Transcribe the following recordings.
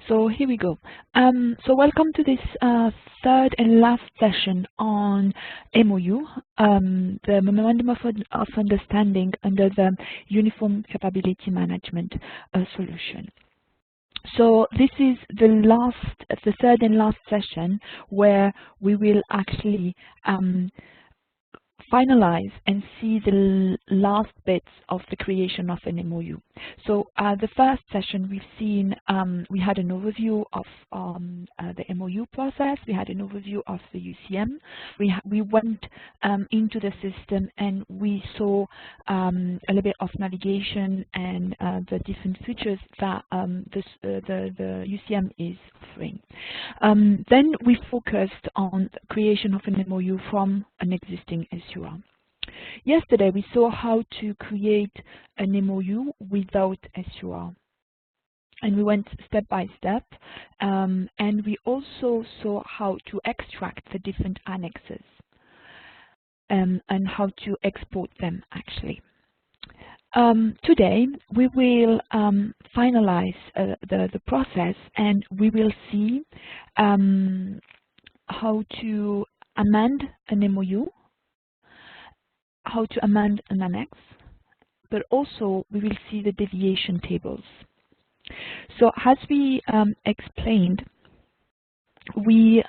So here we go. So welcome to this third and last session on MOU, the Memorandum of Understanding under the Uniform Capability Management solution. So this is the third and last session where we will actually finalize and see the last bits of the creation of an MOU. So the first session we've seen, we had an overview of the MOU process, we had an overview of the UCM, we went into the system and we saw a little bit of navigation and the different features that the UCM is offering. Then we focused on the creation of an MOU from an existing SUR. Yesterday we saw how to create an MOU without SUR, and we went step by step, and we also saw how to extract the different annexes and how to export them actually. Today we will finalize the process, and we will see how to amend an MOU, how to amend an annex, but also we will see the deviation tables. So as we explained, we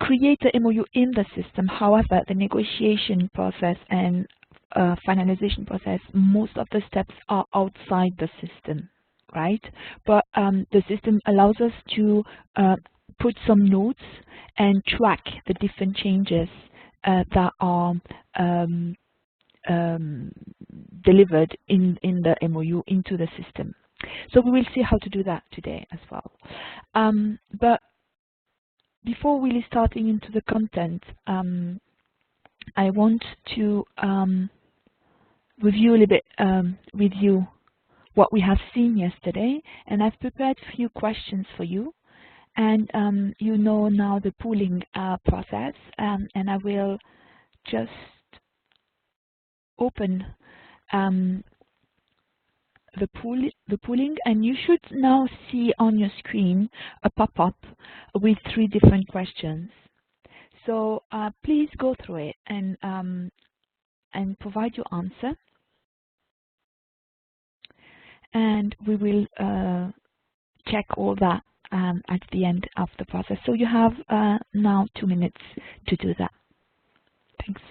create the MOU in the system. However, the negotiation process and finalization process, most of the steps are outside the system, right? But the system allows us to put some notes and track the different changes that are delivered in the MOU into the system. So we will see how to do that today as well. But before really starting into the content, I want to review a little bit with you what we have seen yesterday, and I've prepared a few questions for you. And you know now the pooling process, and I will just open the pooling, and you should now see on your screen a pop-up with 3 different questions. So please go through it and provide your answer, and we will check all that at the end of the process. So you have now 2 minutes to do that. Thanks.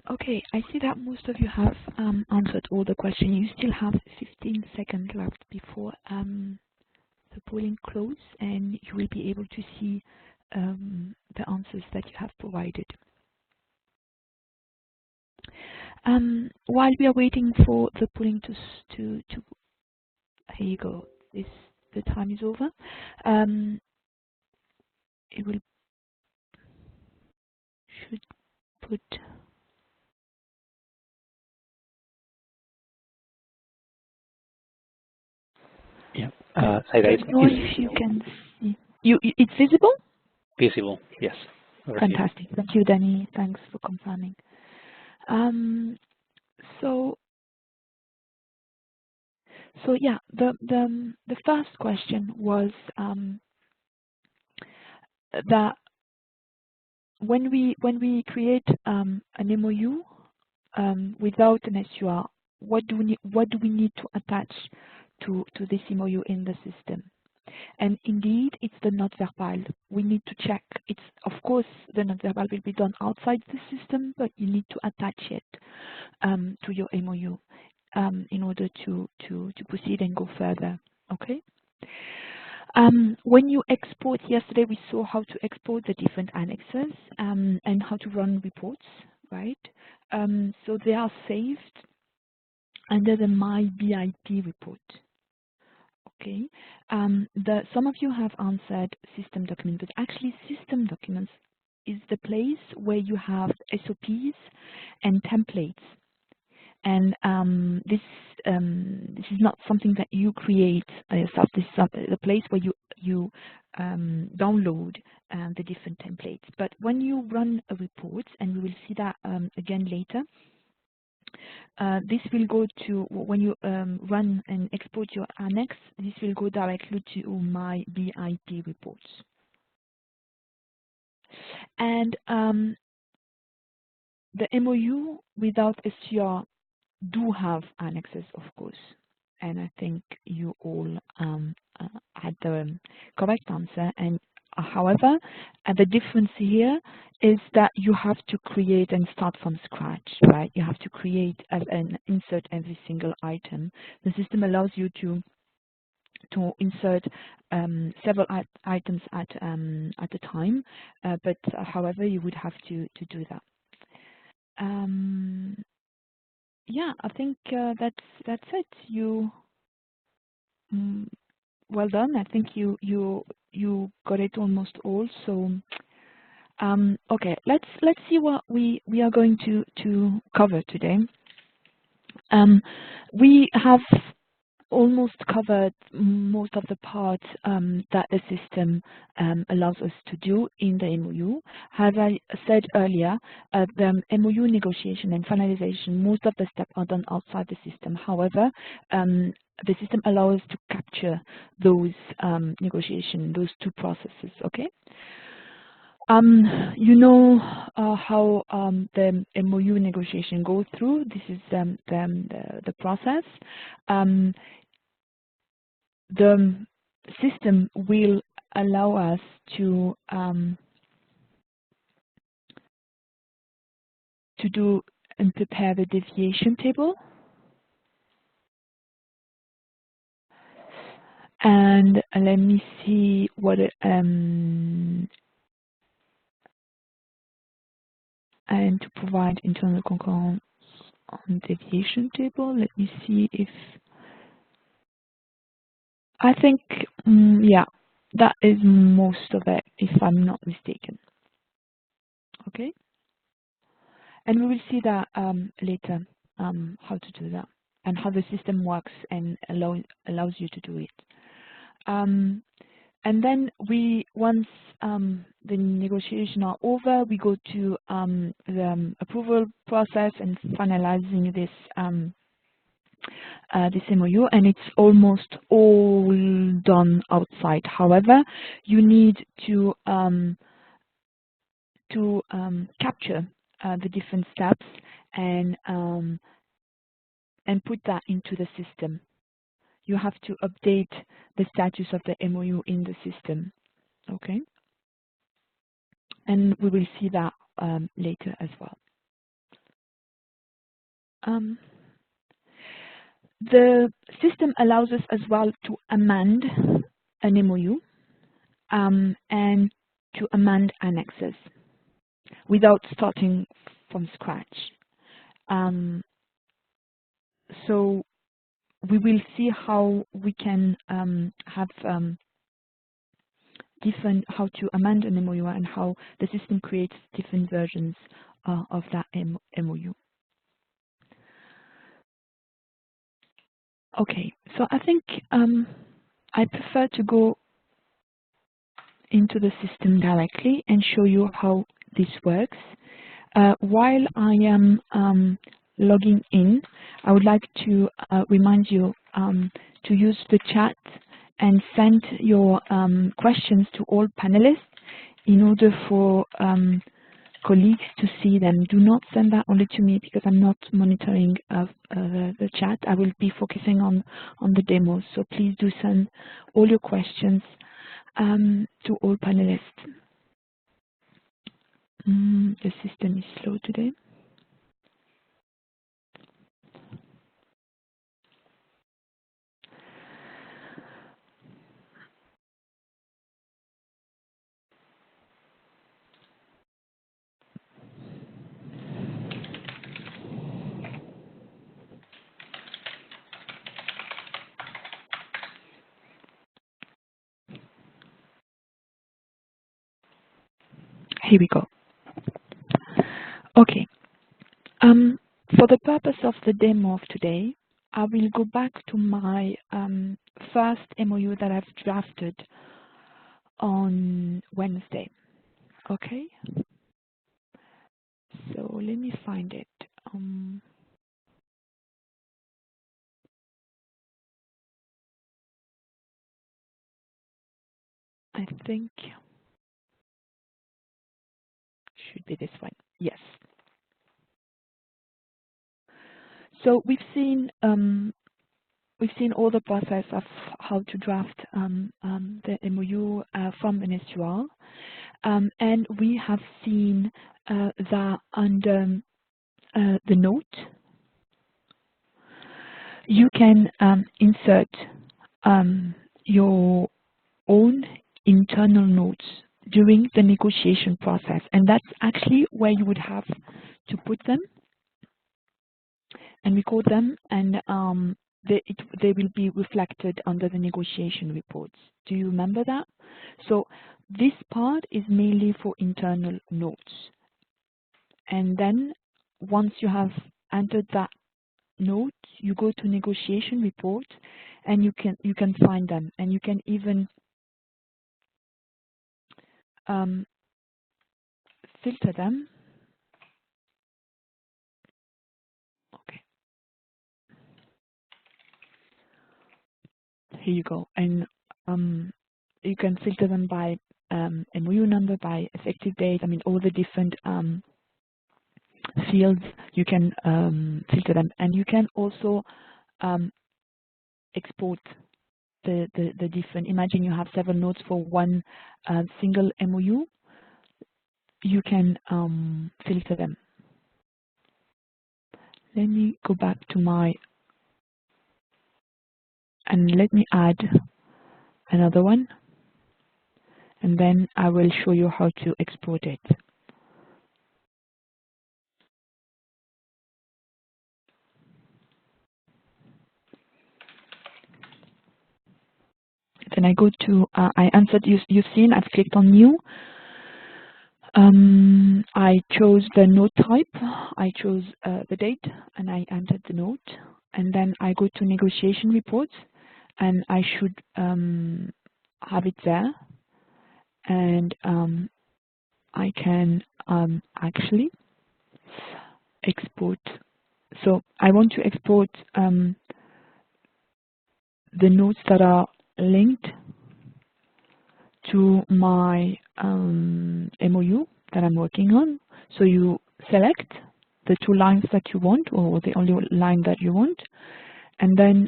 Okay, I see that most of you have answered all the questions. You still have 15 seconds left before the polling close, and you will be able to see the answers that you have provided. While we are waiting for the polling to here you go. The the time is over. It will should put. Yeah. I don't know if you can see. It's visible? Visible, yes. Fantastic. Thank you, Danny. Thanks for confirming. So yeah, the first question was that when we create an MOU without an SUR, what do we need to attach to this MOU in the system? And indeed, it's the not-verbal. We need to check. It's, of course, the not-verbal will be done outside the system, but you need to attach it to your MOU in order to proceed and go further. Okay. When you export, yesterday we saw how to export the different annexes and how to run reports, right? So they are saved under the My BIP report. Okay. Some of you have answered system document, but actually system documents is the place where you have SOPs and templates. And this is not something that you create yourself. This is the place where you download the different templates. But when you run a report, and we will see that again later, this will go to, when you run and export your annex, this will go directly to My BIP reports. And the MOU without SUR do have annexes, of course. And I think you all had the correct answer. And however, the difference here is that you have to create and start from scratch, right? You have to create and insert every single item. The system allows you to insert several items at a time, but however, you would have to do that. Yeah, I think that's it. You well done. I think you got it almost all. So okay, let's see what we are going to cover today. We have almost covered most of the parts that the system allows us to do in the MOU. As I said earlier, the MOU negotiation and finalization, most of the steps are done outside the system. However, the system allows us to capture those negotiations, those two processes, okay? You know how the MOU negotiation goes through. This is the process. The system will allow us to do and prepare the deviation table. And let me see what and to provide internal concurrence on deviation table. Let me see if I think yeah, that is most of it, if I'm not mistaken. Okay, and we will see that later how to do that and how the system works and allows you to do it. And then once the negotiations are over, we go to the approval process and finalizing this this MOU, and it's almost all done outside. However, you need to capture the different steps and put that into the system. You have to update the status of the MOU in the system, okay? And we will see that later as well. The system allows us as well to amend an MOU and to amend annexes without starting from scratch. So we will see how we can have different, how to amend an MOU and how the system creates different versions of that MOU. Okay, so I think I prefer to go into the system directly and show you how this works. While I am logging in, I would like to remind you to use the chat and send your questions to all panelists in order for colleagues to see them. Do not send that only to me because I'm not monitoring the chat. I will be focusing on the demo. So please do send all your questions to all panelists. The system is slow today. Here we go. Okay. For the purpose of the demo of today, I will go back to my first MOU that I've drafted on Wednesday. Okay. So let me find it. I think should be this one. Yes. So we've seen all the process of how to draft the MOU from an SUR, and we have seen that under the note, you can insert your own internal notes during the negotiation process, and that's actually where you would have to put them and record them, and they will be reflected under the negotiation reports. Do you remember that? So this part is mainly for internal notes, and then once you have entered that note, you go to negotiation report, and you can find them, and you can even filter them. Okay, here you go, and you can filter them by MOU number, by effective date. I mean, all the different fields you can filter them, and you can also export the different. Imagine you have several notes for one single MOU. You can filter them. Let me go back to my, and let me add another one, and then I will show you how to export it. Then I go to, I answered, you've seen, I've clicked on new. I chose the note type, I chose the date, and I entered the note. And then I go to negotiation reports, and I should have it there. And I can actually export. So I want to export the notes that are linked to my MOU that I'm working on. So you select the two lines that you want, or the only line that you want, and then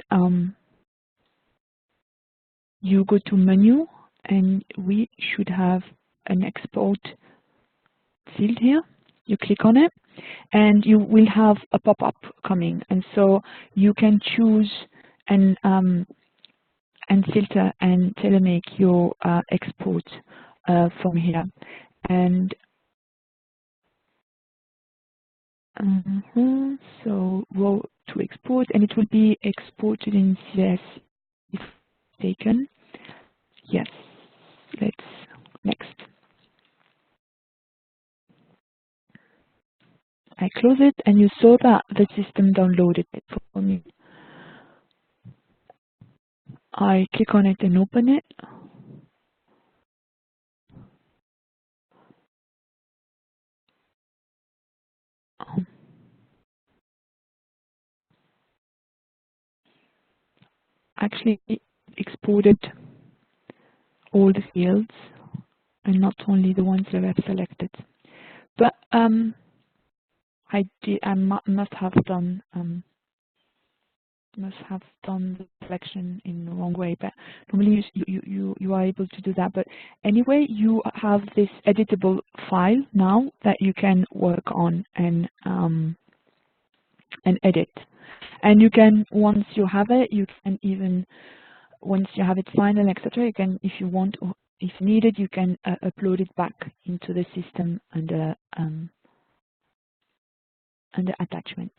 you go to menu, and we should have an export field here. You click on it, and you will have a pop-up coming, and so you can choose and filter and tailor-make your export from here. And so to export, and it will be exported in CSS if taken. Yes, let's next. I close it, and you saw that the system downloaded it for me. I click on it and open it. Actually, it exported all the fields and not only the ones that I've selected. But I must have done the selection in the wrong way. But normally you are able to do that. But anyway, you have this editable file now that you can work on and edit. And you can, once you have it, you can even, once you have it final, etc., you can, if you want, or if needed, you can upload it back into the system under attachment.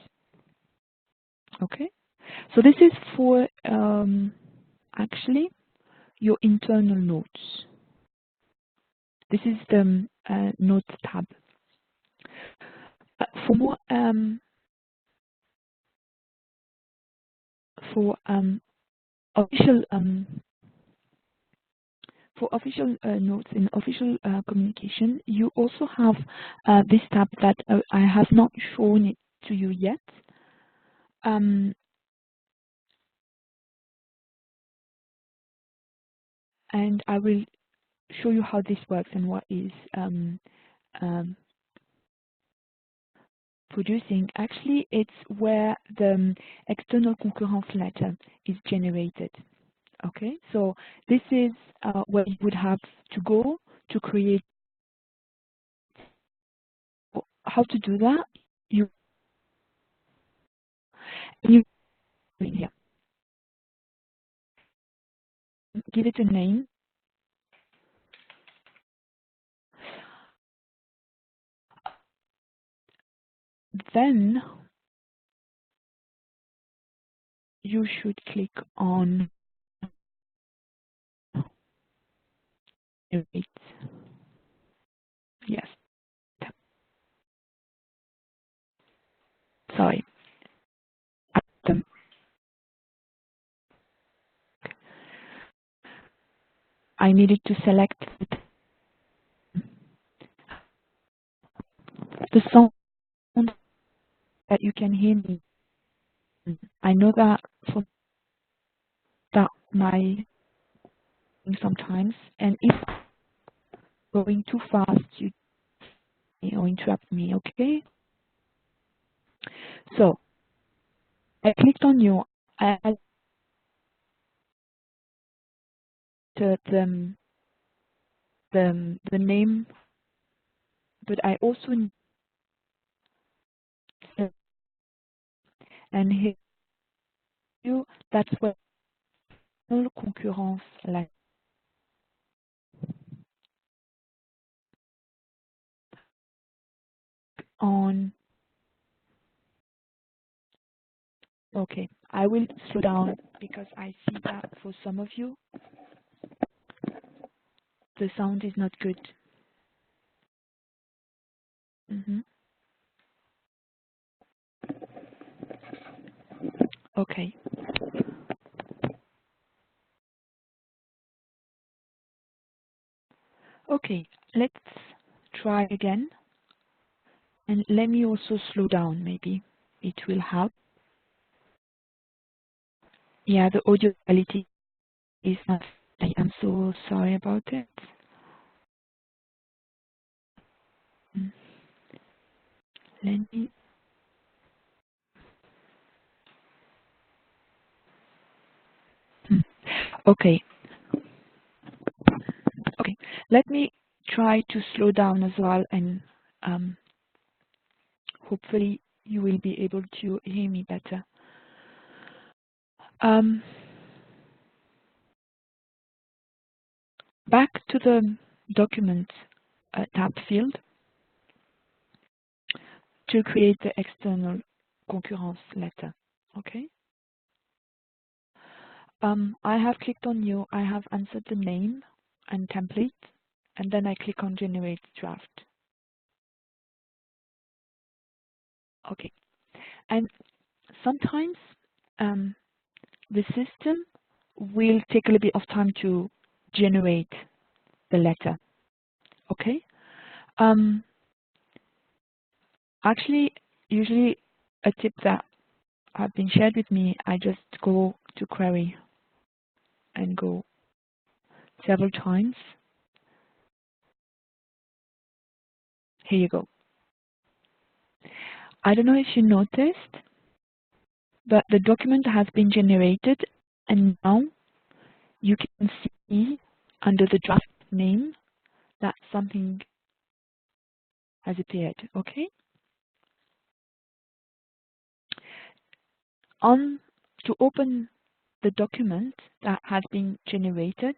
Okay, so this is for actually your internal notes. This is the notes tab. For more official notes in official communication, you also have this tab that I have not shown it to you yet. And I will show you how this works and what is producing. Actually, it's where the external concurrence letter is generated. Okay, so this is where you would have to go to create. How to do that? You here. Give it a name. Then you should click on Edit. Yes. Sorry. I needed to select the sound that you can hear me. I know that for that my sometimes, and if going too fast, you or interrupt me. Okay. So I clicked on you. I added the name, but I also and here you that's where concurrence like on. Okay, I will slow down because I see that for some of you the sound is not good. Okay. Okay, let's try again. And let me also slow down, maybe it will help. Yeah, the audio quality is not, I am so sorry about it. Let me, okay. Okay, let me try to slow down as well, and hopefully you will be able to hear me better. Back to the document tab field to create the external concurrence letter. Okay. I have clicked on new. I have answered the name and template, and then I click on generate draft. Okay. And sometimes the system will take a little bit of time to generate the letter. Okay. Actually, usually a tip that have been shared with me, I just go to query and go several times. Here you go. I don't know if you noticed, but the document has been generated, and now you can see under the draft name that something has appeared. Okay. To open the document that has been generated,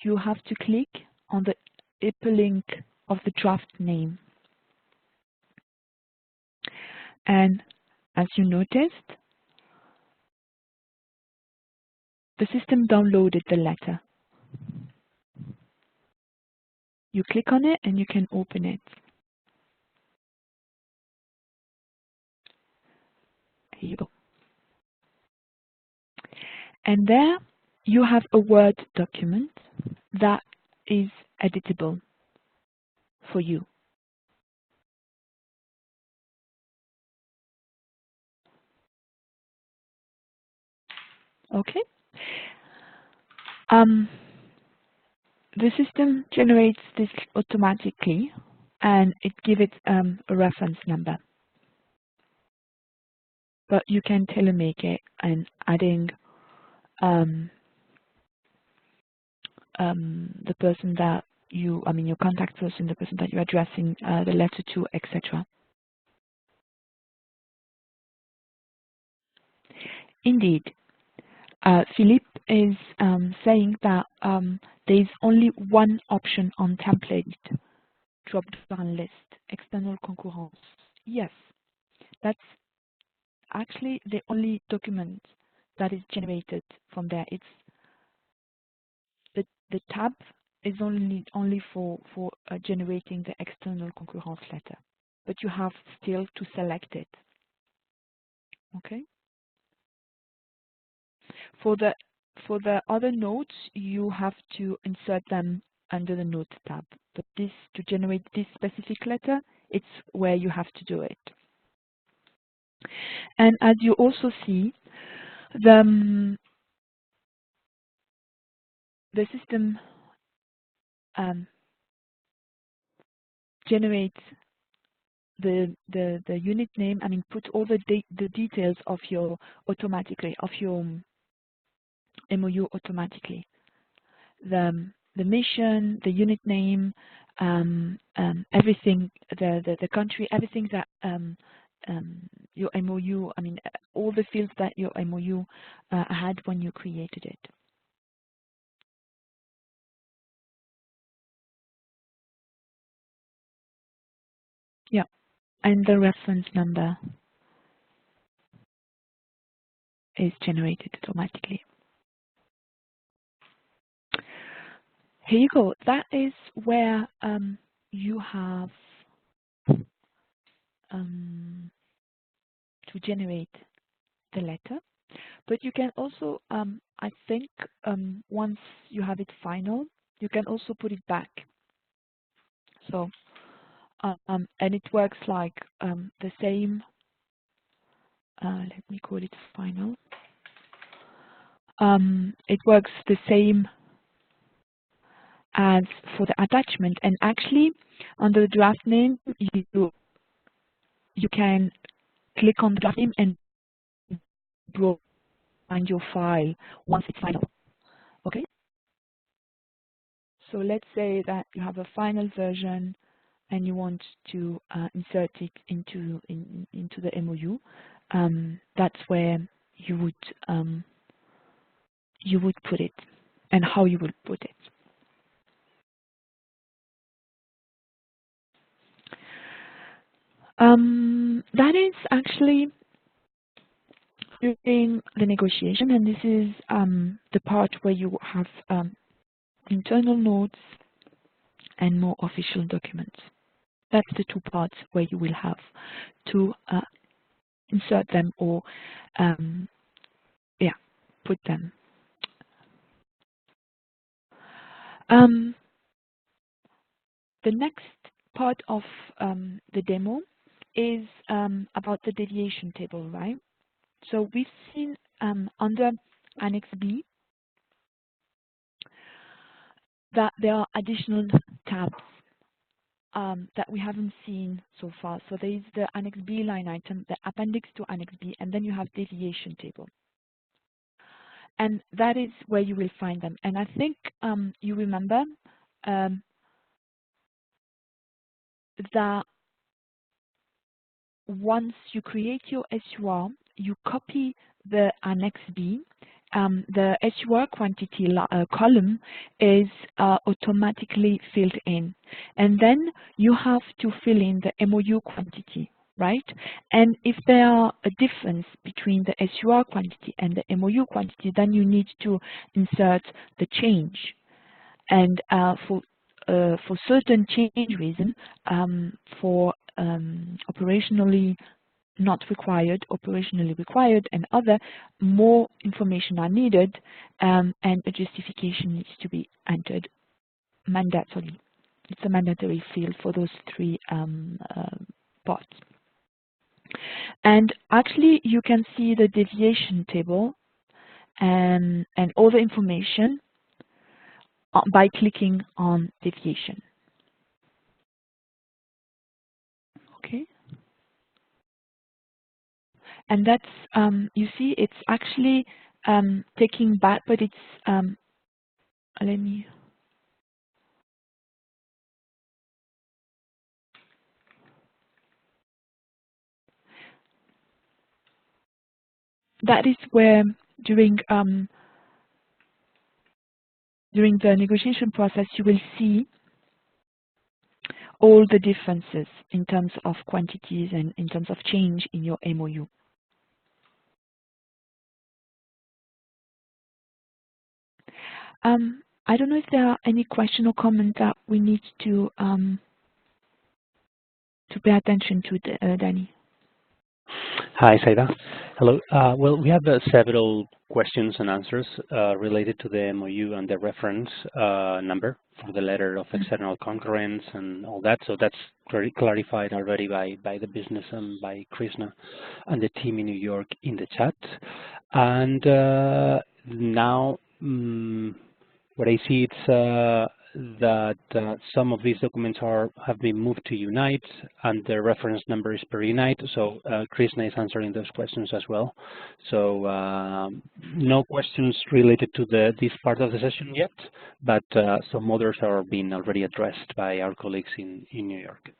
you have to click on the hyperlink of the draft name. And as you noticed, the system downloaded the letter. You click on it and you can open it. Here you go. And there you have a Word document that is editable for you. Okay. The system generates this automatically, and it gives it a reference number. But you can tailor make it and adding the person that your contact person, the person that you're addressing the letter to, etc. Indeed, Philippe is saying that there is only one option on template drop-down list, external concurrence. Yes, that's actually the only document that is generated from there. It's the tab is only for generating the external concurrence letter, but you have still to select it. Okay. For the other notes, you have to insert them under the Note tab. But this, to generate this specific letter, it's where you have to do it. And as you also see, the system generates the unit name. I mean, put all the details of your MOU automatically. The mission, the unit name, everything, the country, everything that your MOU, I mean, all the fields that your MOU had when you created it. Yeah, and the reference number is generated automatically. Here you go. That is where you have to generate the letter. But you can also, I think, once you have it final, you can also put it back. So, and it works like the same. Let me call it final. It works the same as for the attachment, and actually, under the draft name, you can click on the draft name and find your file once it's final. Okay. So let's say that you have a final version and you want to insert it into the MOU. That's where you would put it, and how you would put it. That is actually during the negotiation, and this is the part where you have internal notes and more official documents. That's the two parts where you will have to insert them or put them. The next part of the demo is about the deviation table, right? So we've seen under Annex B that there are additional tabs that we haven't seen so far. So there is the Annex B line item, the appendix to Annex B, and then you have deviation table. And that is where you will find them. And I think you remember that once you create your SUR, you copy the Annex B. The SUR quantity column is automatically filled in. And then you have to fill in the MOU quantity, right? And if there are a difference between the SUR quantity and the MOU quantity, then you need to insert the change. And for certain change reason, for operationally not required, operationally required, and other, more information are needed, and a justification needs to be entered mandatorily. It's a mandatory field for those three parts. And actually, you can see the deviation table and all the information by clicking on deviation. Okay. And that's, you see, it's actually taking back, but it's, let me, that is where during the negotiation process, you will see all the differences in terms of quantities and in terms of change in your MOU. I don't know if there are any question or comment that we need to pay attention to, Danny. Hi, Saida. Hello. Well, we have several questions and answers related to the MOU and the reference number for the letter of external concurrence and all that. So that's clarified already by the business and by Krishna and the team in New York in the chat. And now what I see it's that some of these documents have been moved to Unite, and the reference number is per Unite. So Krishna is answering those questions as well. So no questions related to this part of the session yet, but some others are being already addressed by our colleagues in New York.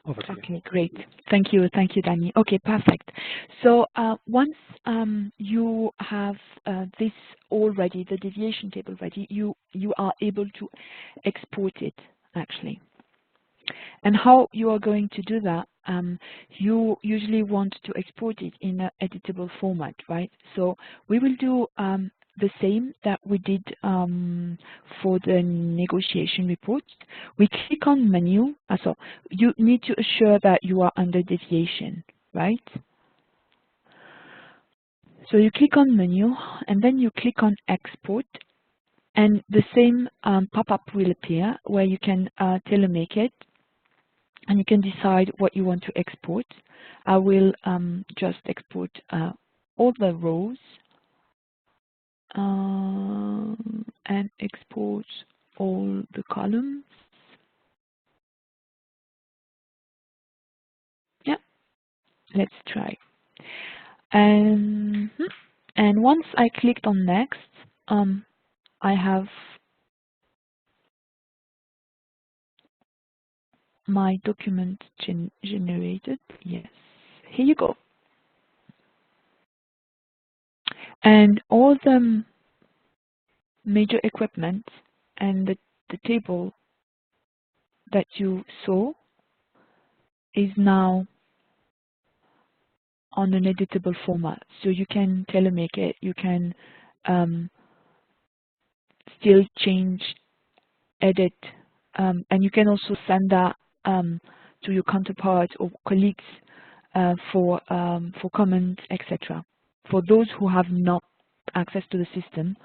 Over to you. Okay, great. Thank you, Danny. Okay, perfect. So once you have this all ready, the deviation table ready, you are able to export it actually. And how you are going to do that? You usually want to export it in an editable format, right? So we will do the same that we did for the negotiation report. We click on menu. So you need to assure that you are under deviation, right? So you click on menu and then you click on export, and the same pop-up will appear where you can tailor make it and you can decide what you want to export. I will just export all the rows and export all the columns. Yeah, let's try. And once I clicked on next, I have my document generated. Yes, here you go. And all the major equipment and the table that you saw is now on an editable format. So you can tailor make it, you can still change, edit, and you can also send that to your counterparts or colleagues for comments, etc. For those who have not access to the system,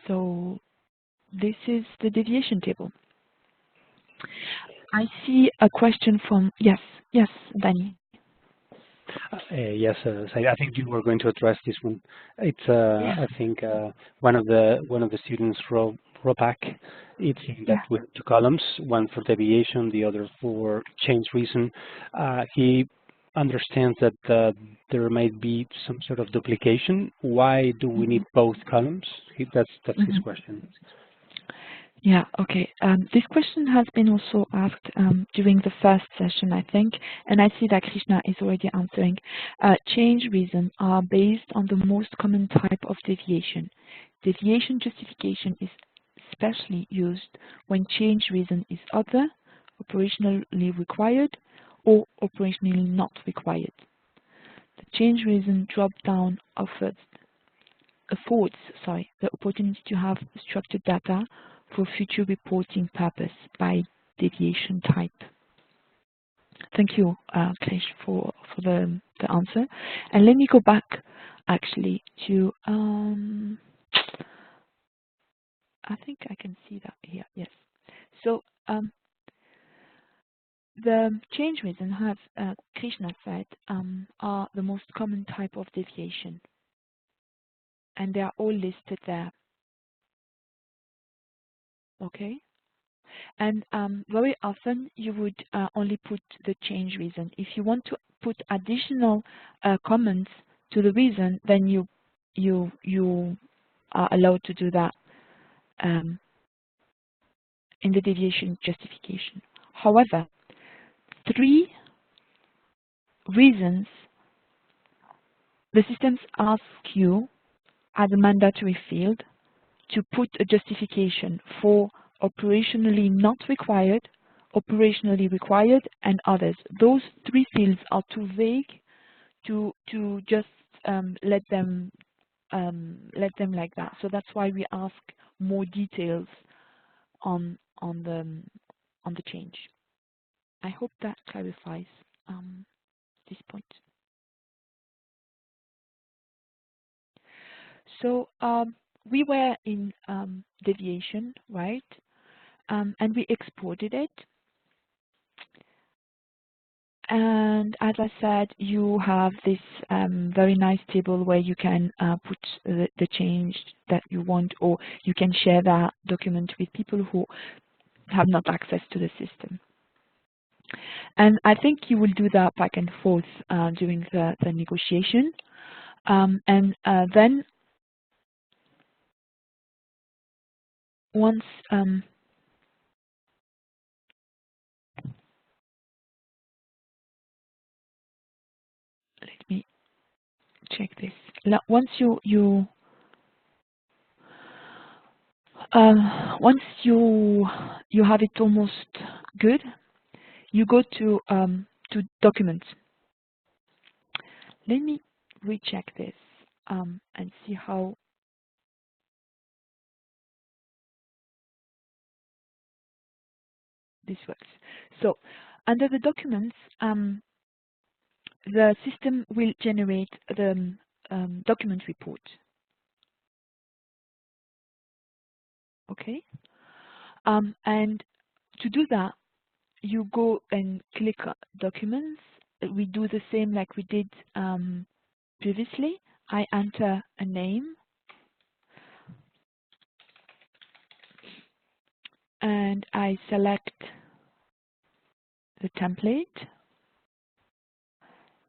so this is the deviation table. I see a question from, yes, Danny. Yes, so I think you were going to address this one. It's I think one of the students wrote back. It's in that with two columns, one for deviation, the other for change reason. He understands that there might be some sort of duplication. Why do we need both columns? That's his question. Yeah, okay. This question has been also asked during the first session, I think, and I see that Krishna is already answering. Change reasons are based on the most common type of deviation. Deviation justification is especially used when change reason is other, operationally required, or operationally not required. The change reason drop-down affords the opportunity to have structured data for future reporting purpose by deviation type. Thank you, Krish, for the answer. And let me go back actually to, I think I can see that here, yes. So the change reason, as Krishna said, are the most common type of deviation. And they are all listed there. Okay? And very often you would only put the change reason. If you want to put additional comments to the reason, then you are allowed to do that in the deviation justification. However, 3 reasons the systems ask you as a mandatory field to put a justification for operationally not required, operationally required, and others. Those 3 fields are too vague to just let them like that. So that's why we ask more details on the change. I hope that clarifies this point. So we were in deviation, right? And we exported it. And as I said, you have this very nice table where you can put the change that you want, or you can share that document with people who have not access to the system. And I think you will do that back and forth during the negotiation. And then once let me check this. Once you have it almost good, you go to documents. Let me recheck this and see how this works. So under the documents, the system will generate the document report. Okay, and to do that, you go and click documents. We do the same like we did previously. I enter a name and I select the template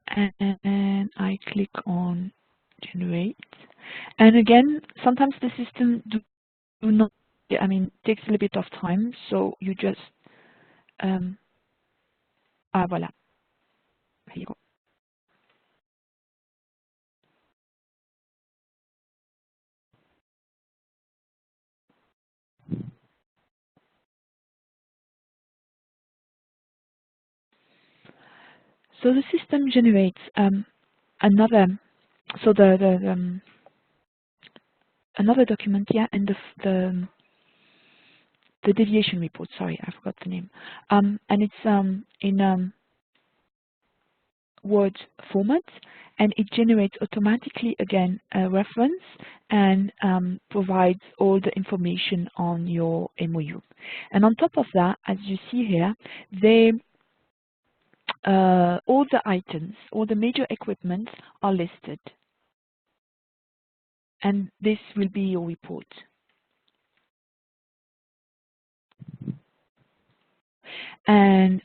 and I click on generate. And again, sometimes the system do not, I mean, takes a little bit of time, so you just voilà. Here you go. So the system generates another, so another document, yeah, and the deviation report. Sorry, I forgot the name. And it's in Word format, and it generates automatically again a reference and provides all the information on your MOU. And on top of that, as you see here, all the items, all the major equipment are listed, and this will be your report. And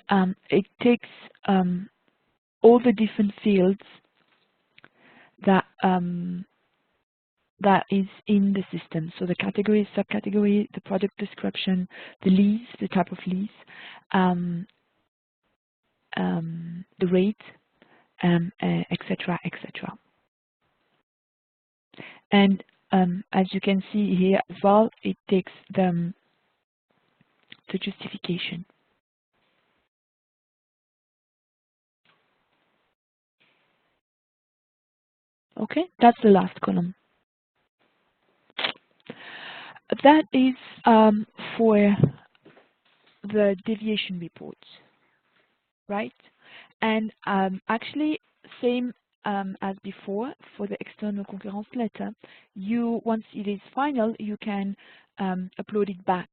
it takes all the different fields that that is in the system. So the category, subcategory, the product description, the lease, the type of lease, the rate, etc., etc. And as you can see here as well, it takes the justification. Okay, that's the last column. That is for the deviation reports, right? And actually, same as before for the external concurrence letter. You, once it is final, you can upload it back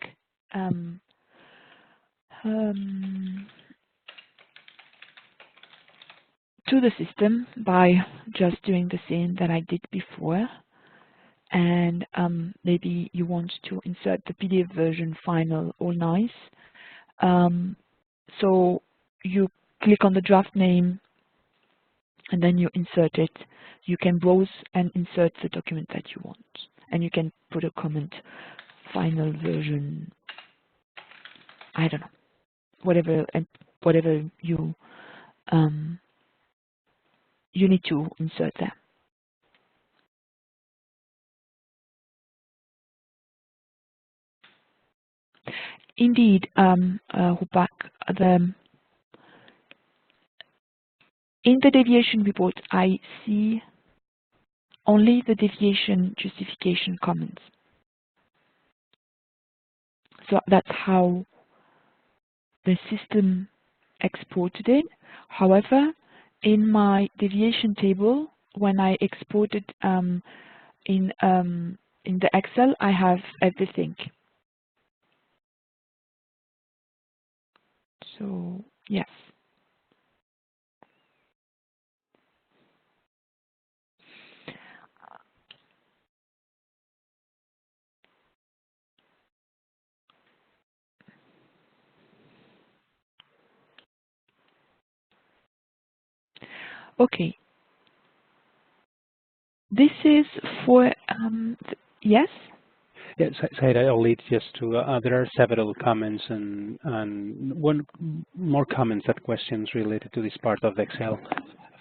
to the system by just doing the same that I did before. And maybe you want to insert the PDF version final, all nice. So you click on the draft name and then you insert it. You can browse and insert the document that you want. And you can put a comment, final version, I don't know, whatever, and whatever you you need to insert there. Indeed, Rupak, in the deviation report, I see only the deviation justification comments. So that's how the system exported it. However, in my deviation table, when I exported in the Excel, I have everything. So yes. Okay. This is for yes. Yes, Saida, I'll lead just to, there are several comments and one more comments and questions related to this part of Excel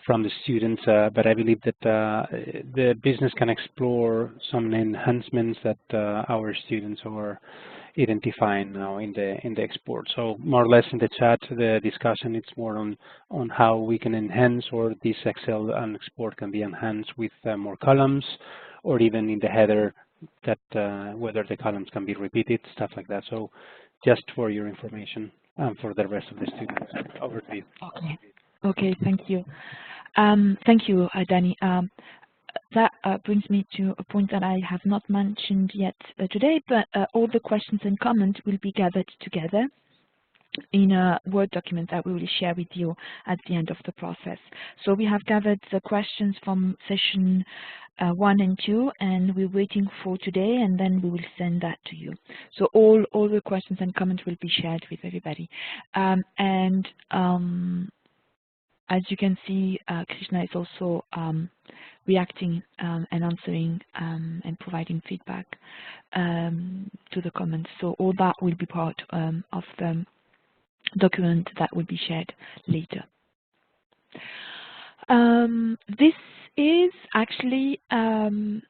from the students, but I believe that the business can explore some enhancements that our students are identifying now in the export. So more or less in the chat, the discussion it's more on how we can enhance, or this Excel and export can be enhanced with more columns, or even in the header that whether the columns can be repeated, stuff like that. So just for your information and for the rest of the students. Over to you. Okay. Okay. Thank you. Thank you, Danny. That brings me to a point that I have not mentioned yet today, but all the questions and comments will be gathered together in a Word document that we will share with you at the end of the process. So we have gathered the questions from session 1 and 2, and we're waiting for today, and then we will send that to you. So all the questions and comments will be shared with everybody. As you can see, Krishna is also reacting and answering and providing feedback to the comments. So all that will be part of the document that will be shared later. This is actually the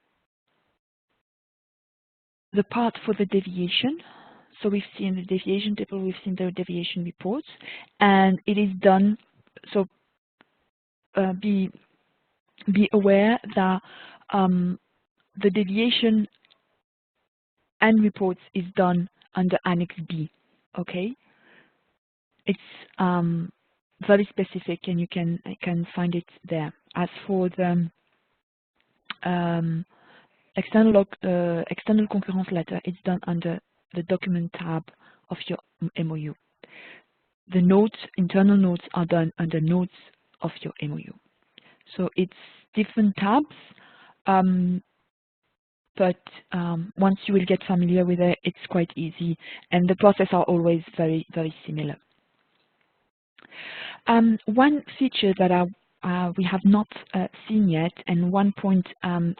part for the deviation. So we've seen the deviation table, we've seen the deviation reports, and it is done. So be aware that the deviation and reports is done under Annex B. Okay, it's very specific, and you can find it there. As for the external concurrence letter, it's done under the document tab of your MOU. The notes, internal notes, are done under notes of your MOU. So it's different tabs, but once you will get familiar with it, it's quite easy, and the process are always very, very similar. One feature that we have not seen yet, and one point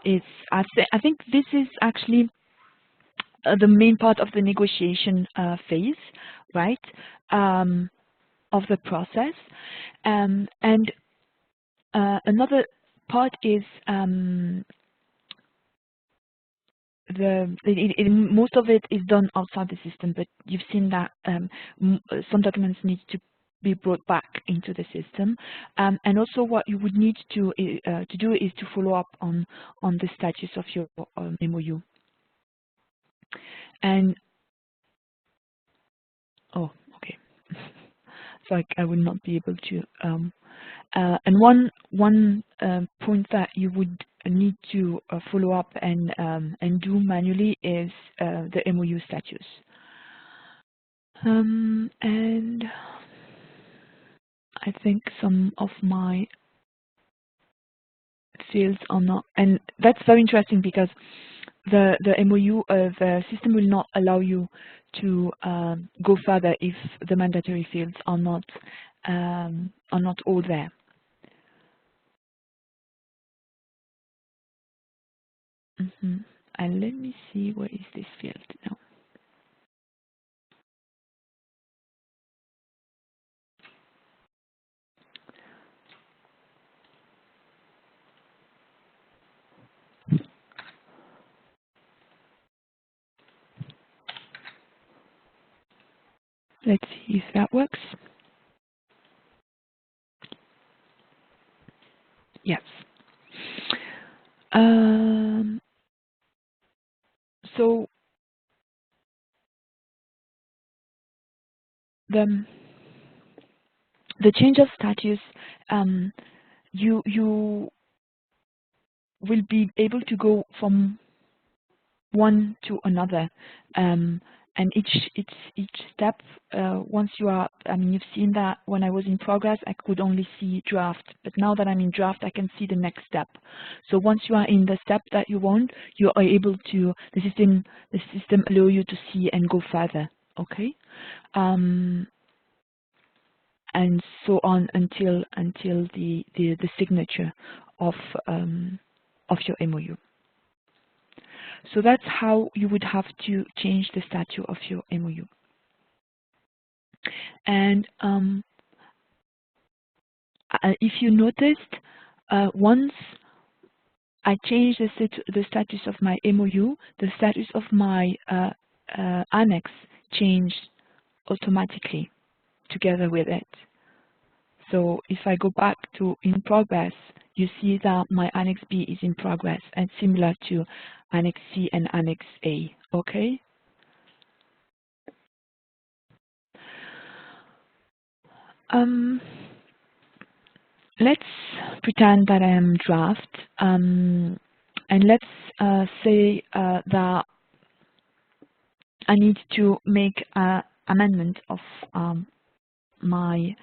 is, I think this is actually the main part of the negotiation phase, right, of the process. And another part is most of it is done outside the system, but you've seen that some documents need to be brought back into the system, and also what you would need to do is to follow up on the status of your MOU. And oh, okay, so I would not be able to. And one point that you would need to follow up and do manually is the MOU status. And I think some of my fields are not, and that's very interesting because the MOU, the system will not allow you to go further if the mandatory fields are not all there. And let me see, where is this field now? Let's see if that works. Yes. So the change of status, you will be able to go from one to another, and each step, once you are, I mean, you've seen that when I was in progress, I could only see draft, but now that I'm in draft, I can see the next step. So once you are in the step that you want, you are able to, the system allow you to see and go further. Okay, and so on until the signature of your MOU. So that's how you would have to change the status of your MOU. And if you noticed, once I changed the status of my MOU, the status of my annex changed automatically together with it. So if I go back to in progress, you see that my Annex B is in progress and similar to Annex C and Annex A, okay? Let's pretend that I am draft, and let's say that I need to make an amendment of my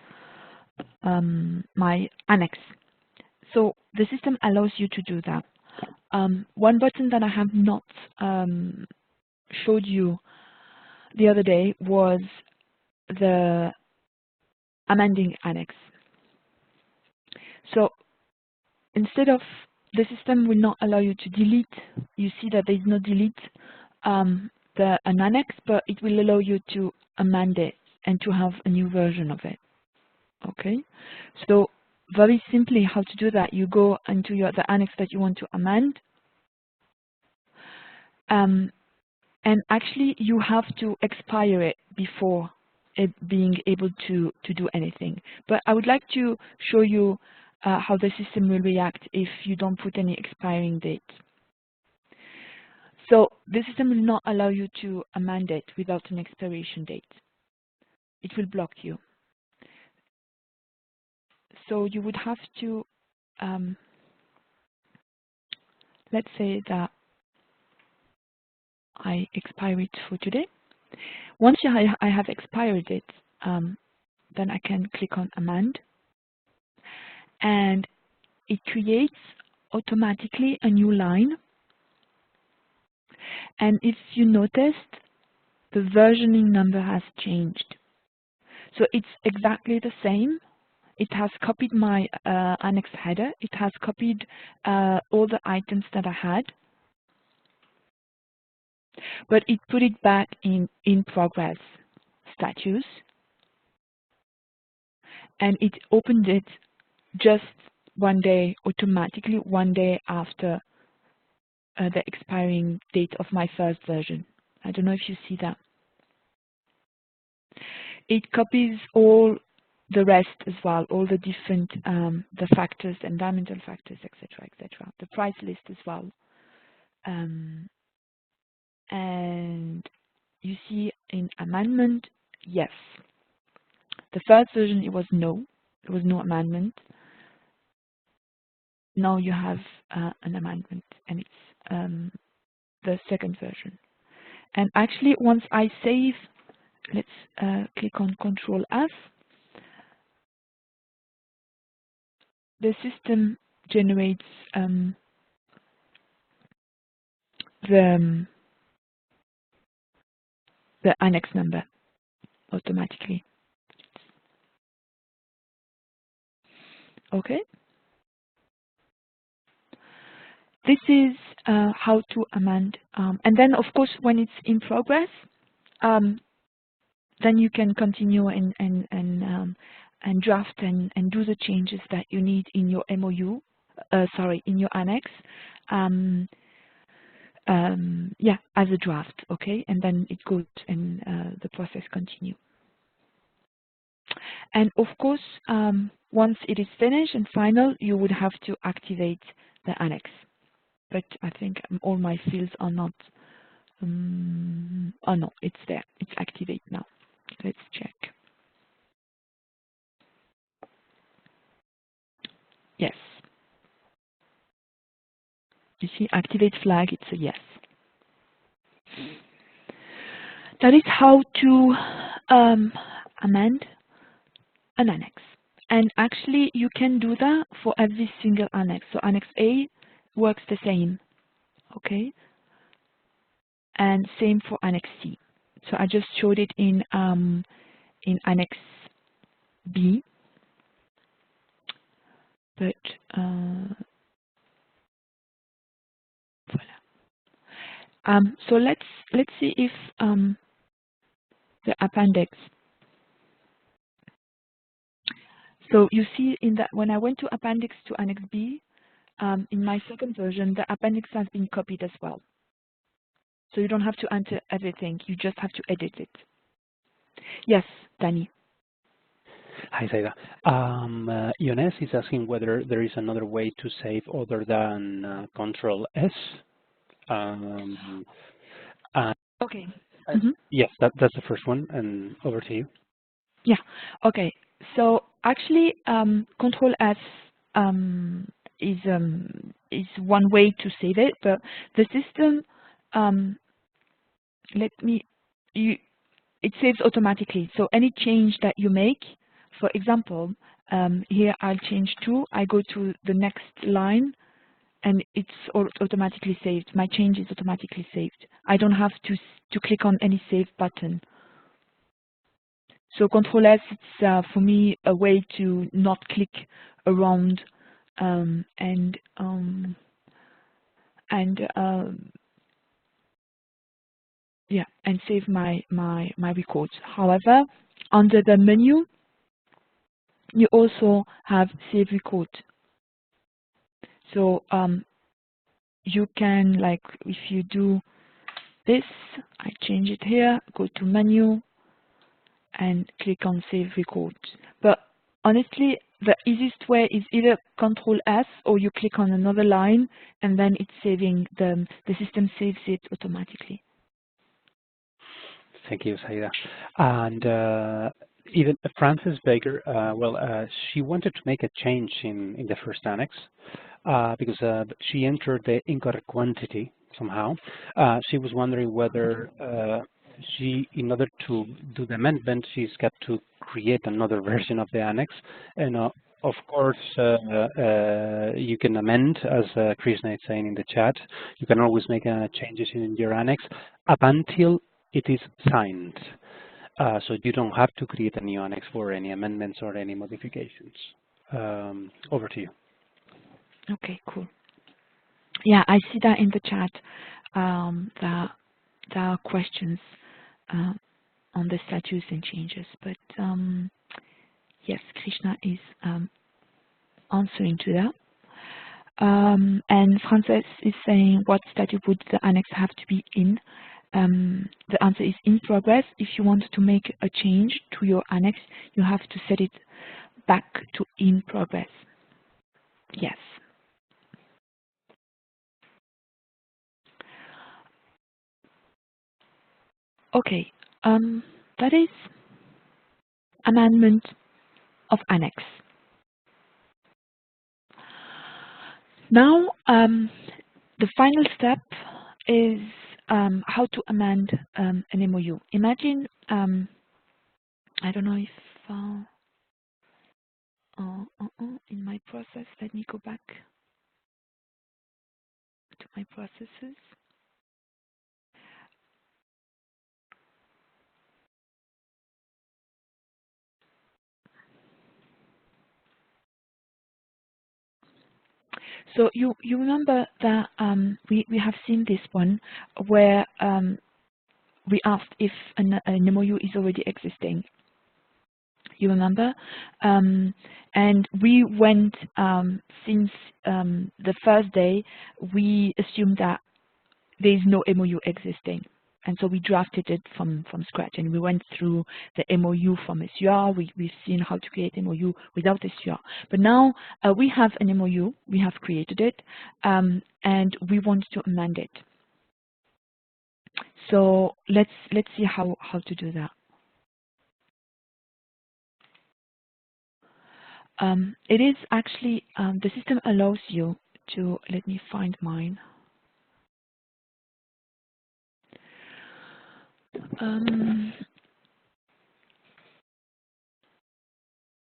annex. So the system allows you to do that. One button that I have not showed you the other day was the Amending Annex. So instead of, the system will not allow you to delete, you see that there is no delete an annex, but it will allow you to amend it and to have a new version of it. Okay, so very simply how to do that, you go into the annex that you want to amend, and actually you have to expire it before it being able to do anything. But I would like to show you how the system will react if you don't put any expiring date. So the system will not allow you to amend it without an expiration date. It will block you. So you would have to, let's say that I expire it for today. Once I have expired it, then I can click on Amend, and it creates automatically a new line. And if you noticed, the versioning number has changed. So it's exactly the same. It has copied my annex header. It has copied all the items that I had, but it put it back in progress status, and it opened it just one day, automatically one day after the expiring date of my first version. I don't know if you see that. It copies all the rest as well, all the different the factors, environmental factors, etc., etc. The price list as well. And you see in amendment, yes. The first version, it was no. There was no amendment. Now you have an amendment, and it's the second version. And actually, once I save, let's click on Control F. The system generates the annex number automatically. Okay. This is how to amend. And then, of course, when it's in progress, then you can continue and draft and do the changes that you need in your MOU, in your annex. Yeah, as a draft, okay? And then it goes and the process continues. And of course, once it is finished and final, you would have to activate the annex. But I think all my fields are not, oh no, it's there, it's activate now. Let's check. Yes. You see, activate flag, it's a yes. That is how to amend an annex. And actually, you can do that for every single annex. So Annex A works the same, okay? And same for Annex C. So I just showed it in Annex B, but voilà. So let's see if the appendix. So you see in that when I went to Appendix to Annex B, in my second version, the appendix has been copied as well. So you don't have to enter everything, you just have to edit it. Yes, Danny. Hi, Saida. Iones is asking whether there is another way to save other than Control S. Okay. Yes, that's the first one, and over to you. Yeah. Okay. So actually, Control S is one way to save it, but the system it saves automatically. So any change that you make, for example, here I'll change 2. I go to the next line, and it's automatically saved. My change is automatically saved. I don't have to click on any save button. So Control S, it's for me a way to not click around and save my records. However, under the menu, you also have Save Record. So you can, like, if you do this, I change it here, go to Menu, and click on Save Record. But honestly, the easiest way is either Control S or you click on another line, and then it's saving the system saves it automatically. Thank you, Saida. And even Frances Baker, she wanted to make a change in the first annex because she entered the incorrect quantity somehow. She was wondering whether in order to do the amendment, she's got to create another version of the annex. And of course, you can amend, as Krishna is saying in the chat. You can always make changes in your annex up until it is signed. So you don't have to create a new annex for any amendments or any modifications. Over to you. Okay, cool. Yeah, I see that in the chat. That there are questions on the status and changes, but yes, Krishna is answering to that. And Frances is saying, what status would the annex have to be in? The answer is in progress. If you want to make a change to your annex, you have to set it back to in progress. Yes. Okay, that is amendment of annex. Now, the final step is how to amend an MOU. Imagine, I don't know if in my process, let me go back to my processes. So you remember that we have seen this one where we asked if an MOU is already existing. You remember? And we went, since the first day, we assumed that there is no MOU existing. And so we drafted it from scratch, and we went through the MOU from SUR. We've seen how to create MOU without SUR. But now we have an MOU, we have created it, and we want to amend it. So let's see how to do that. It is actually, the system allows you to, let me find mine.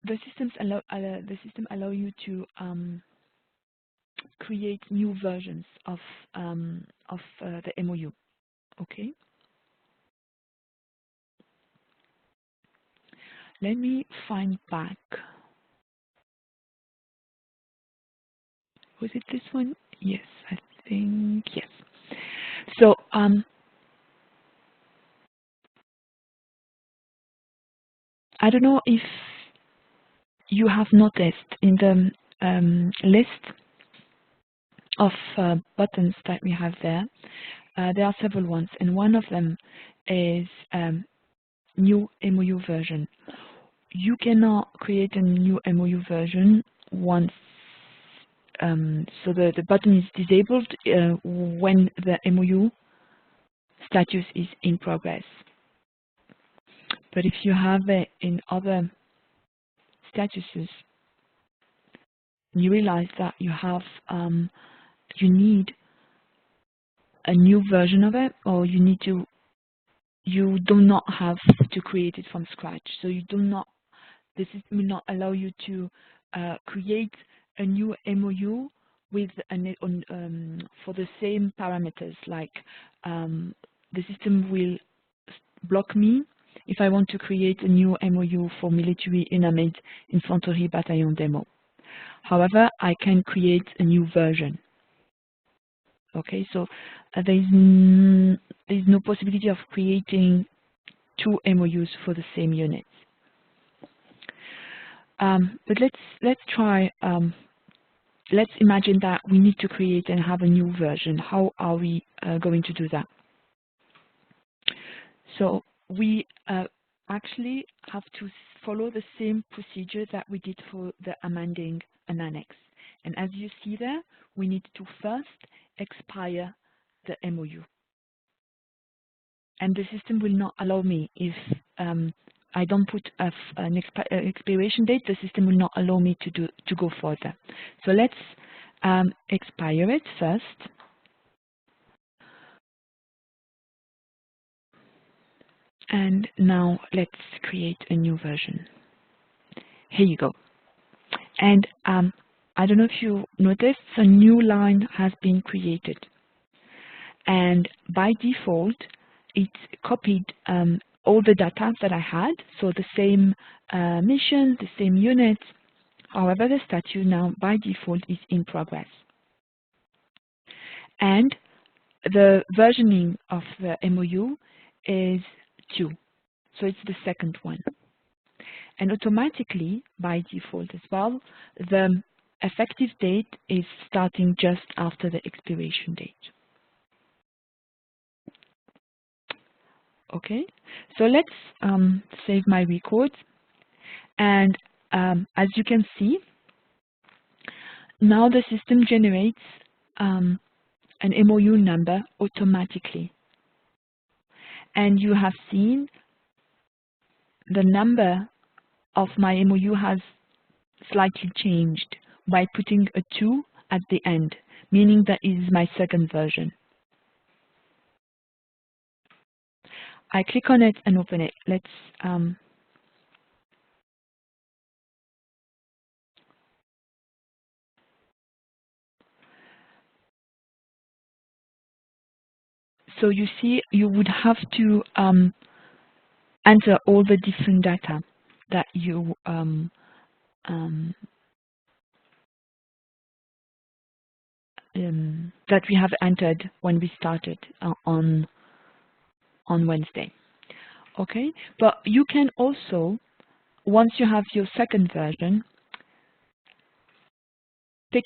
The system allow you to create new versions of the MOU. Okay. Let me find back. Was it this one? Yes, I think yes. So I don't know if you have noticed in the list of buttons that we have there, there are several ones, and one of them is new MOU version. You cannot create a new MOU version once, so the button is disabled when the MOU status is in progress. But if you have it in other statuses, you realize that you have you need a new version of it, or you do not have to create it from scratch. So you do not, this will not allow you to create a new MOU with for the same parameters. Like the system will block me if I want to create a new MOU for military unit infantry battalion demo. However, I can create a new version. Okay, so there is no possibility of creating two MOUs for the same unit. But let's try. Let's imagine that we need to create and have a new version. How are we going to do that? So we actually have to follow the same procedure that we did for the amending an annex. And as you see there, we need to first expire the MOU. And the system will not allow me, if I don't put an expiration date, the system will not allow me to go further. So let's expire it first. And now let's create a new version. Here you go. And I don't know if you noticed, a new line has been created. And by default, it copied all the data that I had, so the same mission, the same unit. However, the statute now by default is in progress. And the versioning of the MOU is 2. So it's the second one. And automatically, by default as well, the effective date is starting just after the expiration date. Okay, so let's save my record. And as you can see, now the system generates an MOU number automatically. And you have seen the number of my MOU has slightly changed by putting a 2 at the end, meaning that it is my second version. I click on it and open it. Let's so you see, you would have to enter all the different data that you that we have entered when we started on Wednesday. Okay, but you can also, once you have your second version, pick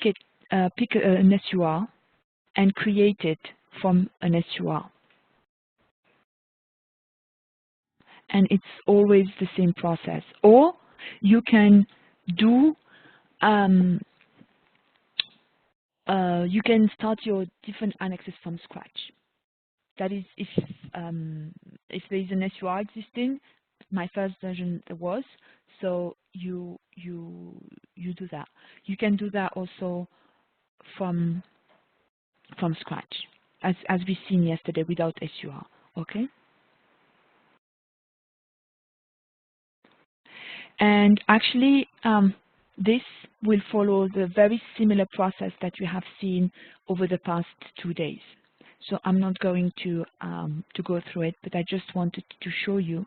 an SUR and create it from an SUR. And it's always the same process. Or you can do you can start your different annexes from scratch. That is, if there is an SUR existing, my first version there was, so you do that. You can do that also from scratch, as we've seen yesterday without SUR. Okay. And actually, this will follow the very similar process that we have seen over the past 2 days. So I'm not going to go through it, but I just wanted to show you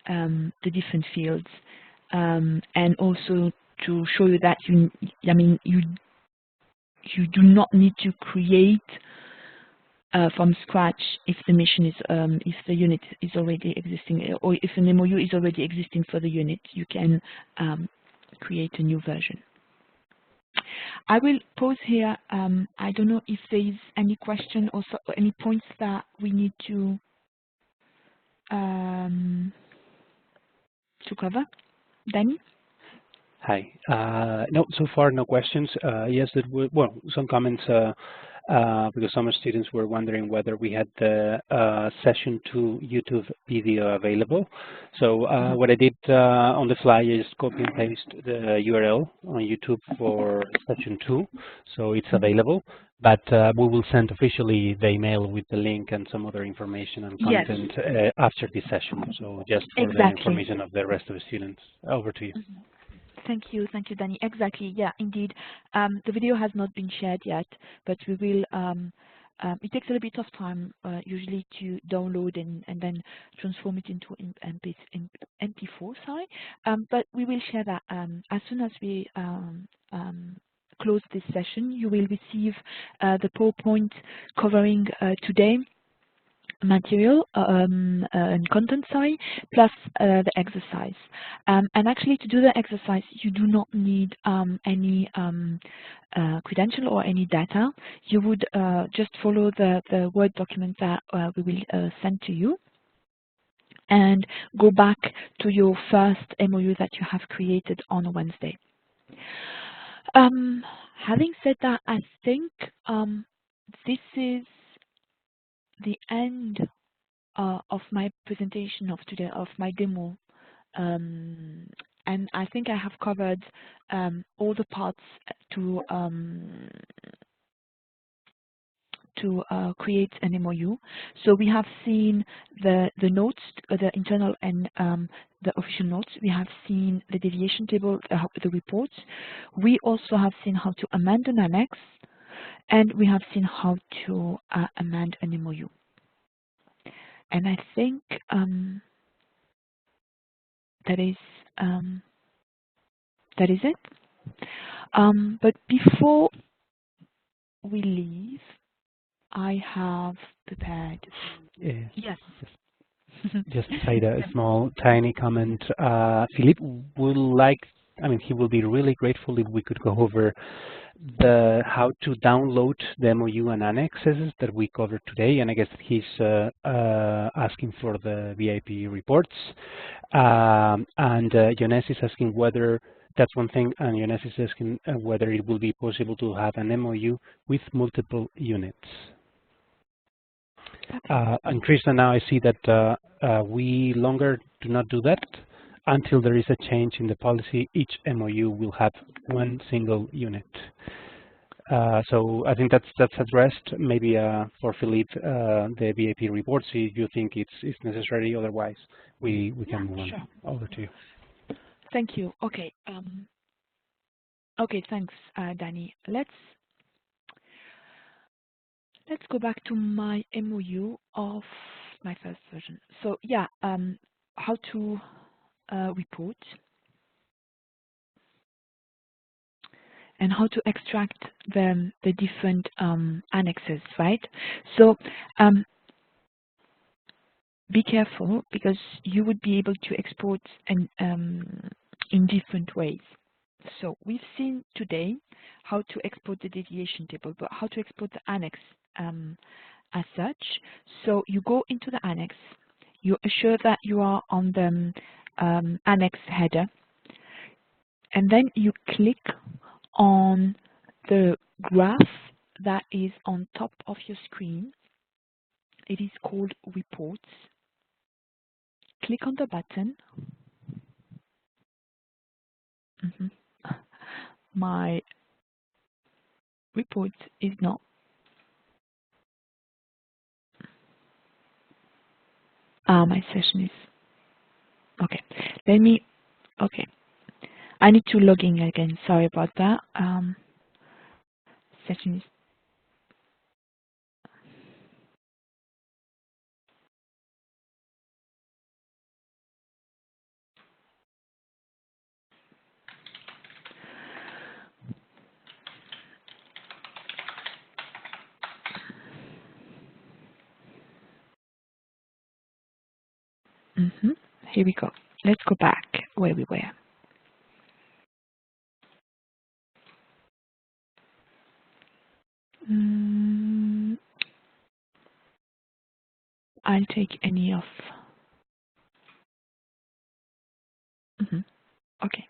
the different fields, and also to show you that you do not need to create from scratch if the mission is if the unit is already existing, or if an MOU is already existing for the unit. You can create a new version. I will pause here. I don't know if there is any question or any points that we need to cover. Danny? Hi. No, so far no questions. Yes, well, some comments because some students were wondering whether we had the Session 2 YouTube video available. So what I did on the fly is copy and paste the URL on YouTube for Session 2, so it's available. But we will send officially the email with the link and some other information and content after this session. So just for the information of the rest of the students. Over to you. Thank you, Danny. Exactly, yeah, indeed. The video has not been shared yet, but we will. It takes a little bit of time usually to download and then transform it into MP4. Sorry, but we will share that as soon as we close this session. You will receive the PowerPoint covering today material and content, sorry, plus the exercise. And actually, to do the exercise, you do not need any credential or any data. You would just follow the Word document that we will send to you. and go back to your first MOU that you have created on Wednesday. Having said that, I think this is the end of my presentation of today, of my demo. And I think I have covered all the parts to create an MOU. So we have seen the notes, the internal and the official notes. We have seen the deviation table, the reports. We also have seen how to amend an annex, and we have seen how to amend an MOU. And I think that is it. But before we leave, I have prepared. Yes. Just say a small, tiny comment. Philippe would like, he will be really grateful if we could go over how to download the MOU and annexes that we covered today. And I guess he's asking for the VIP reports. And Yones is asking whether that's one thing, and Yones is asking whether it will be possible to have an MOU with multiple units. And Krishna, now I see that we longer do not do that until there is a change in the policy. Each MOU will have one single unit. So I think that's addressed. Maybe for Philippe, the VIP reports, if you think it's necessary. Otherwise, we can move on over to you. Thank you. Okay. Okay. Thanks, Danny. Let's go back to my MOU of my first version. So yeah, how to report and how to extract the different annexes, right? So be careful, because you would be able to export in different ways. So we've seen today how to export the deviation table, but how to export the annex as such. So you go into the annex, you assure that you are on the annex header, and then you click on the graph that is on top of your screen. It is called Reports. Click on the button. My report is not. My session is okay. Let me. Okay, I need to log in again. Sorry about that. Session is. Here we go. Let's go back where we were. I'll take any of. Okay.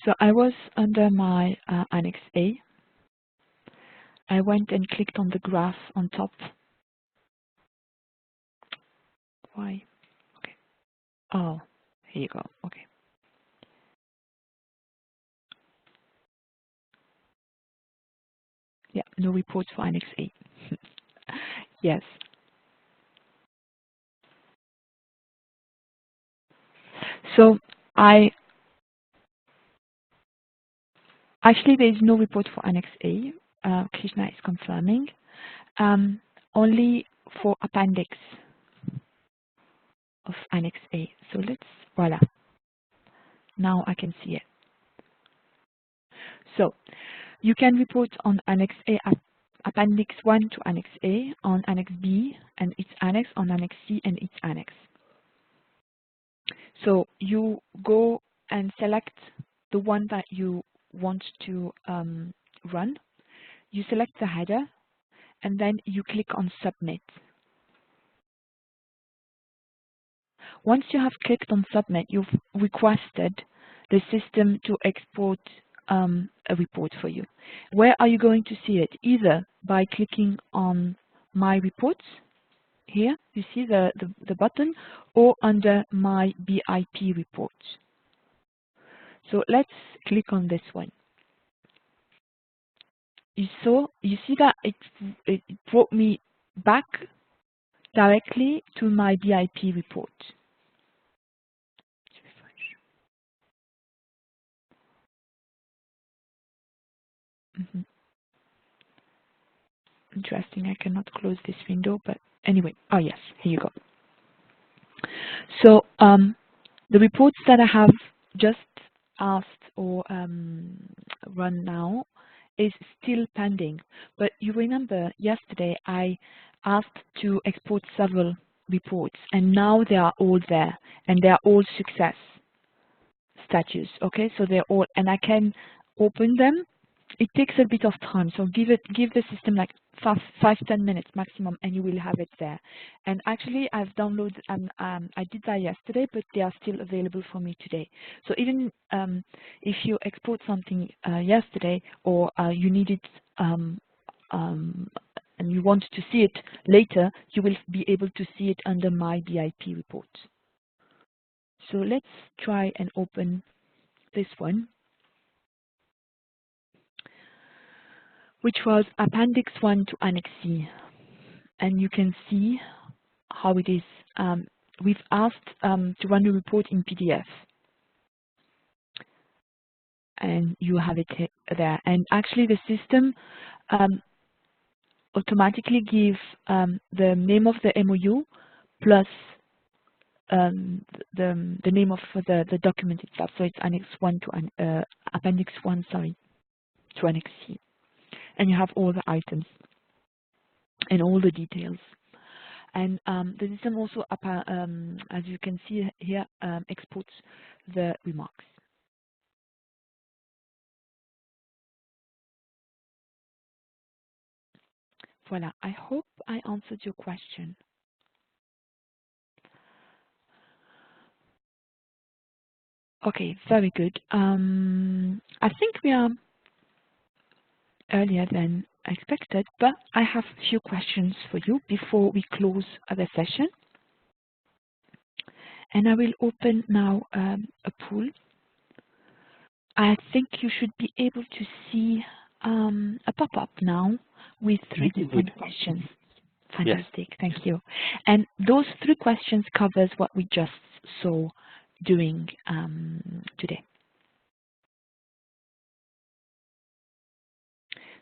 So I was under my Annex A. I went and clicked on the graph on top. Why? Okay. Oh, here you go. Okay. Yeah, no reports for Annex A. Yes. So actually there is no report for Annex A. Krishna is confirming. Only for Appendix of Annex A. So voila. Now I can see it. So you can report on Annex A, Appendix 1 to Annex A, on Annex B and its annex, on Annex C and its annex. So you go and select the one that you want to run. You select the header, and then you click on Submit. Once you have clicked on Submit, you've requested the system to export a report for you. Where are you going to see it? Either by clicking on My Reports, here you see the button, or under My BIP Report. So let's click on this one. You see that it brought me back directly to my BIP report. Interesting, I cannot close this window, but anyway, oh yes, here you go. So the reports that I have just asked or run now is still pending. But you remember yesterday I asked to export several reports, and now they are all there, and they are all success status. Okay, so they're all, and I can open them. It takes a bit of time, so give the system like 5-10 minutes maximum, and you will have it there. And actually, I've downloaded, I did that yesterday, but they are still available for me today. So even if you export something yesterday, or you need it and you want to see it later, you will be able to see it under My BIP report. So let's try and open this one, which was Appendix 1 to Annex C. And you can see how it is. We've asked to run the report in PDF. And you have it there. And actually the system automatically gives the name of the MOU plus the name of the document itself. So it's Annex 1 to Appendix 1, sorry, to Annex C. And you have all the items and all the details. And the system also, as you can see here, exports the remarks. Voila, I hope I answered your question. Okay, very good. I think we are earlier than expected, but I have a few questions for you before we close the session. And I will open now a pool. I think you should be able to see a pop-up now with 3 different questions. Fantastic, yes. Thank you. And those 3 questions covers what we just saw doing today.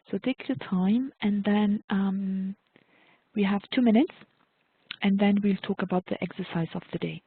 So take your time, and then we have 2 minutes, and then we'll talk about the exercise of the day.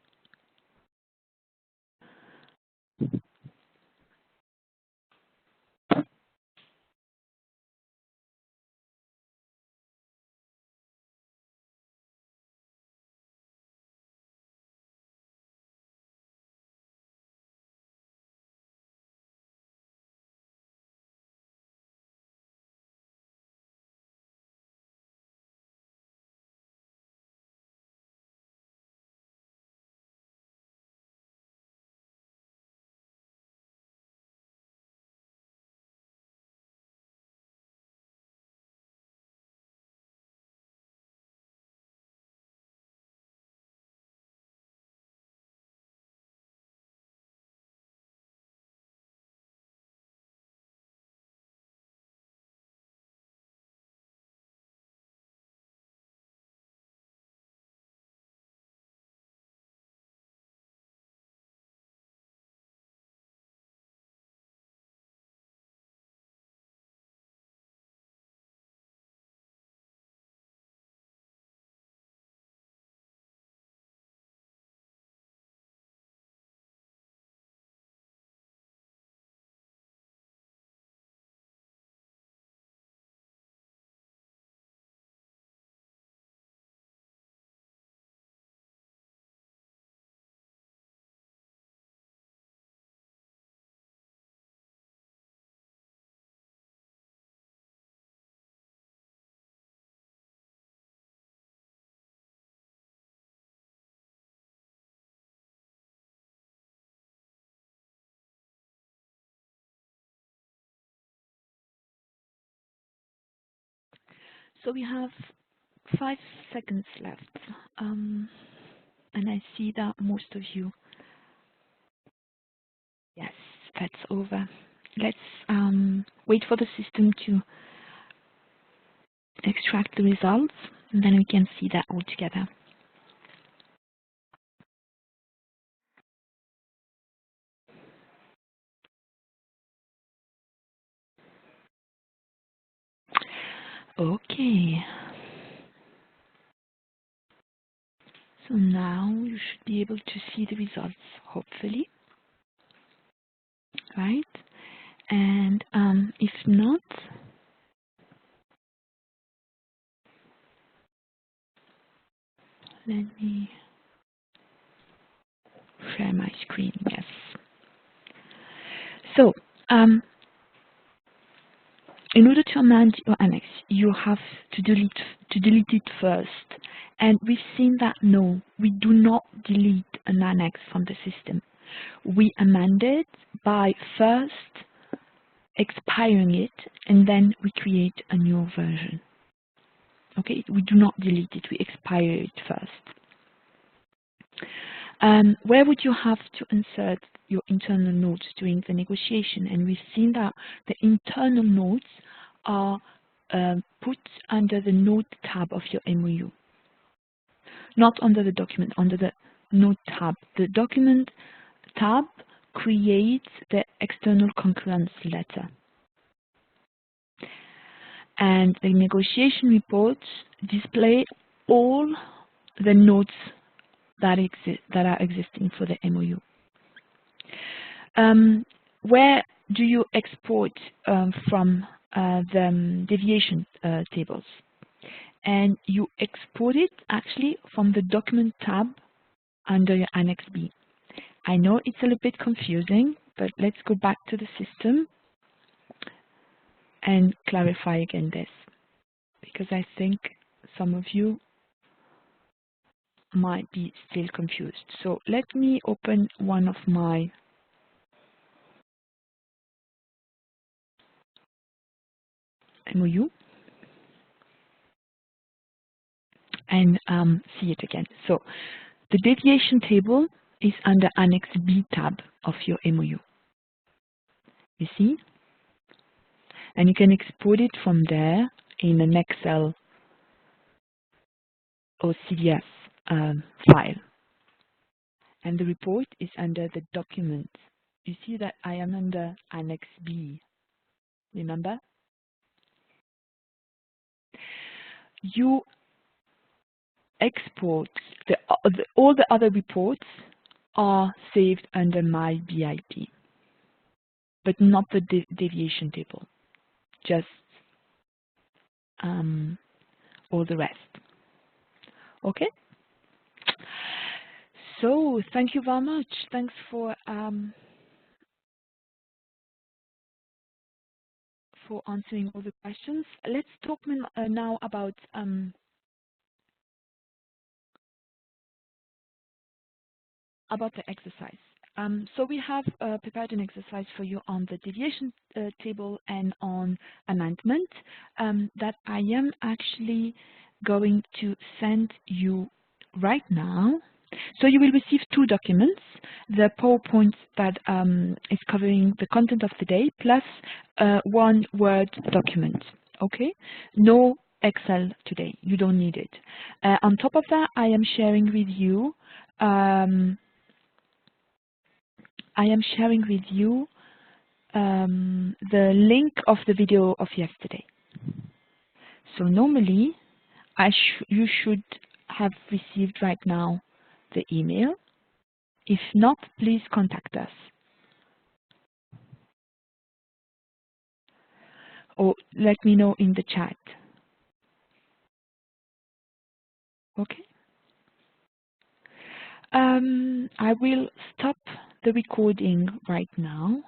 So we have 5 seconds left, and I see that most of you, yes, that's over. Let's wait for the system to extract the results, and then we can see that all together. Okay. So now you should be able to see the results, hopefully, right? And if not, let me share my screen. Yes. So in order to amend your annex, you have to delete it first. And we've seen that no, we do not delete an annex from the system. We amend it by first expiring it, and then we create a new version. Okay, we do not delete it, we expire it first. Where would you have to insert your internal notes during the negotiation? And we've seen that the internal notes are put under the Note tab of your MOU. Not under the document, under the Note tab. The Document tab creates the external concurrence letter. And the negotiation reports display all the notes that are existing for the MOU. Where do you export from the deviation tables? And you export it actually from the Document tab under your Annex B. I know it's a little bit confusing, but let's go back to the system and clarify again this, because I think some of you might be still confused. So let me open one of my MOU and see it again. So the deviation table is under Annex B tab of your MOU. You see? And you can export it from there in an Excel or CDF file. And the report is under the document. You see that I am under Annex B. Remember? You export all the other reports are saved under my BIP, but not the deviation table, just all the rest. Okay? So thank you very much. Thanks for answering all the questions. Let's talk now about the exercise. So we have prepared an exercise for you on the deviation table and on amendment that I am actually going to send you right now. So you will receive 2 documents, the PowerPoint that is covering the content of the day, plus 1 Word document, okay? No Excel today, you don't need it. On top of that, I am sharing with you the link of the video of yesterday. So normally, you should have received right now the email. If not, please contact us. Or let me know in the chat. Okay? I will stop the recording right now.